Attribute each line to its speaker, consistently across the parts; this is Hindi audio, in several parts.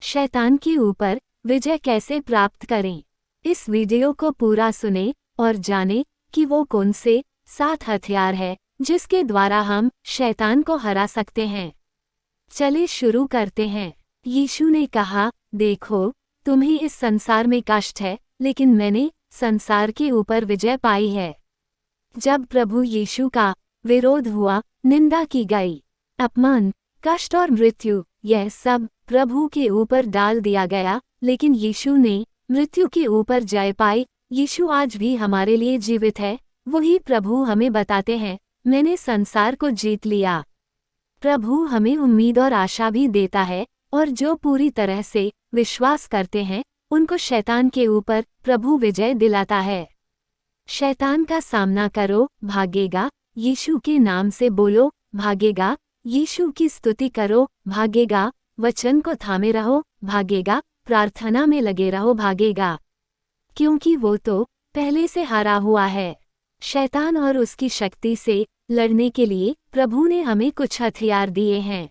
Speaker 1: शैतान के ऊपर विजय कैसे प्राप्त करें। इस वीडियो को पूरा सुने और जाने कि वो कौन से 7 हथियार है जिसके द्वारा हम शैतान को हरा सकते हैं। चलिए शुरू करते हैं। यीशु ने कहा, देखो, तुम्हें इस संसार में कष्ट है, लेकिन मैंने संसार के ऊपर विजय पाई है। जब प्रभु यीशु का विरोध हुआ, निंदा की गई, अपमान, कष्ट और मृत्यु, यह सब प्रभु के ऊपर डाल दिया गया, लेकिन यीशु ने मृत्यु के ऊपर जय पाई। यीशु आज भी हमारे लिए जीवित है। वही प्रभु हमें बताते हैं, मैंने संसार को जीत लिया। प्रभु हमें उम्मीद और आशा भी देता है, और जो पूरी तरह से विश्वास करते हैं उनको शैतान के ऊपर प्रभु विजय दिलाता है। शैतान का सामना करो, भागेगा। यीशु के नाम से बोलो, भागेगा। यीशु की स्तुति करो, भागेगा। वचन को थामे रहो, भागेगा। प्रार्थना में लगे रहो, भागेगा। क्योंकि वो तो पहले से हारा हुआ है। शैतान और उसकी शक्ति से लड़ने के लिए प्रभु ने हमें कुछ हथियार दिए हैं।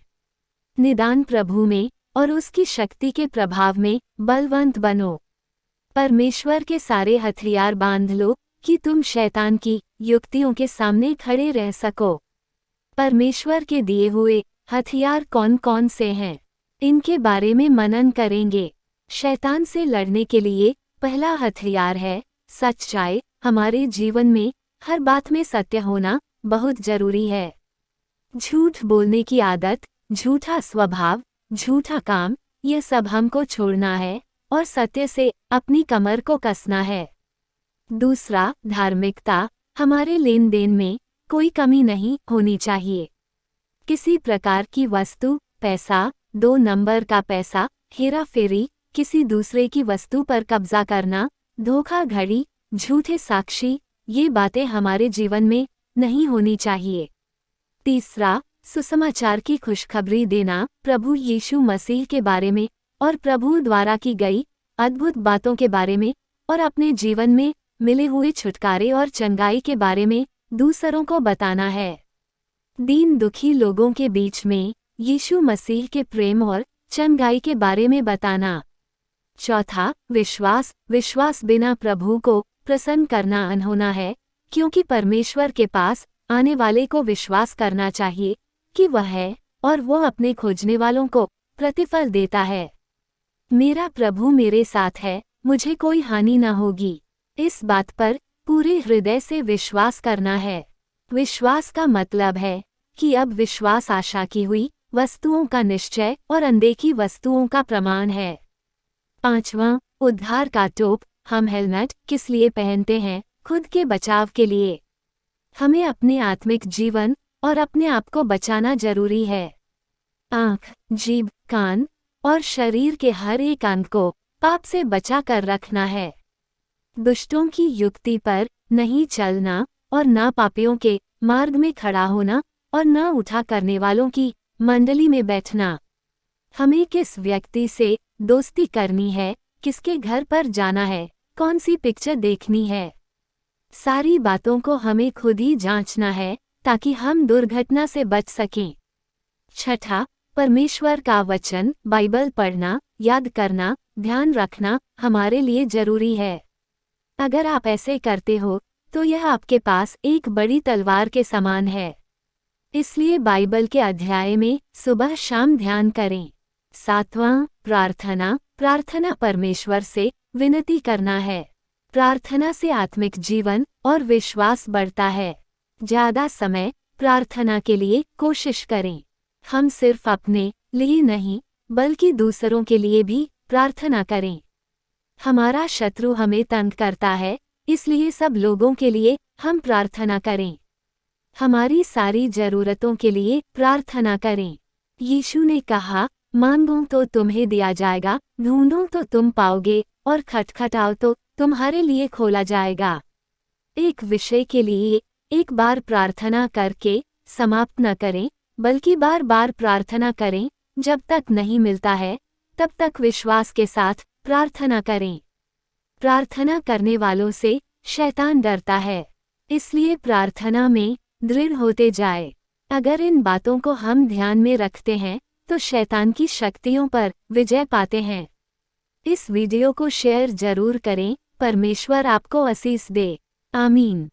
Speaker 1: निदान प्रभु में और उसकी शक्ति के प्रभाव में बलवंत बनो। परमेश्वर के सारे हथियार बांध लो कि तुम शैतान की युक्तियों के सामने खड़े रह सको। परमेश्वर के दिए हुए हथियार कौन कौन से हैं, इनके बारे में मनन करेंगे। शैतान से लड़ने के लिए पहला हथियार है सच्चाई। हमारे जीवन में हर बात में सत्य होना बहुत जरूरी है। झूठ बोलने की आदत, झूठा स्वभाव, झूठा काम, ये सब हमको छोड़ना है और सत्य से अपनी कमर को कसना है। दूसरा, धार्मिकता। हमारे लेन देन में कोई कमी नहीं होनी चाहिए। किसी प्रकार की वस्तु, पैसा, 2 नंबर का पैसा, हेरा फेरी, किसी दूसरे की वस्तु पर कब्जा करना, धोखाधड़ी, झूठे साक्षी, ये बातें हमारे जीवन में नहीं होनी चाहिए। तीसरा, सुसमाचार की खुशखबरी देना, प्रभु यीशु मसीह के बारे में और प्रभु द्वारा की गई अद्भुत बातों के बारे में और अपने जीवन में मिले हुए छुटकारे और चंगाई के बारे में दूसरों को बताना है। दीन दुखी लोगों के बीच में यीशु मसीह के प्रेम और चंगाई के बारे में बताना। चौथा, विश्वास। विश्वास बिना प्रभु को प्रसन्न करना अनहोना है, क्योंकि परमेश्वर के पास आने वाले को विश्वास करना चाहिए कि वह है और वो अपने खोजने वालों को प्रतिफल देता है। मेरा प्रभु मेरे साथ है, मुझे कोई हानि न होगी। इस बात पर पूरे हृदय से विश्वास करना है। विश्वास का मतलब है कि अब विश्वास आशा की हुई वस्तुओं का निश्चय और अनदेखी वस्तुओं का प्रमाण है। पांचवां, उद्धार का टोप। हम हेलमेट किस लिए पहनते हैं? खुद के बचाव के लिए। हमें अपने आत्मिक जीवन और अपने आप को बचाना जरूरी है। आँख, जीभ, कान और शरीर के हर एक अंग को पाप से बचा कर रखना है। दुष्टों की युक्ति पर नहीं चलना और न पापियों के मार्ग में खड़ा होना और न उठा करने वालों की मंडली में बैठना। हमें किस व्यक्ति से दोस्ती करनी है, किसके घर पर जाना है, कौन सी पिक्चर देखनी है, सारी बातों को हमें खुद ही जांचना है ताकि हम दुर्घटना से बच सकें। छठा, परमेश्वर का वचन, बाइबल पढ़ना, याद करना, ध्यान रखना हमारे लिए जरूरी है। अगर आप ऐसे करते हो तो यह आपके पास एक बड़ी तलवार के समान है। इसलिए बाइबल के अध्याय में सुबह शाम ध्यान करें। सातवां, प्रार्थना। प्रार्थना परमेश्वर से विनती करना है। प्रार्थना से आत्मिक जीवन और विश्वास बढ़ता है। ज्यादा समय प्रार्थना के लिए कोशिश करें। हम सिर्फ अपने लिए नहीं बल्कि दूसरों के लिए भी प्रार्थना करें। हमारा शत्रु हमें तंग करता है, इसलिए सब लोगों के लिए हम प्रार्थना करें। हमारी सारी जरूरतों के लिए प्रार्थना करें। यीशु ने कहा, मांगो तो तुम्हें दिया जाएगा, ढूंढो तो तुम पाओगे और खटखटाओ तो तुम्हारे लिए खोला जाएगा। एक विषय के लिए एक बार प्रार्थना करके समाप्त न करें, बल्कि बार बार प्रार्थना करें। जब तक नहीं मिलता है तब तक विश्वास के साथ प्रार्थना करें। प्रार्थना करने वालों से शैतान डरता है, इसलिए प्रार्थना में दृढ़ होते जाए। अगर इन बातों को हम ध्यान में रखते हैं तो शैतान की शक्तियों पर विजय पाते हैं। इस वीडियो को शेयर जरूर करें। परमेश्वर आपको आशीष दे। आमीन।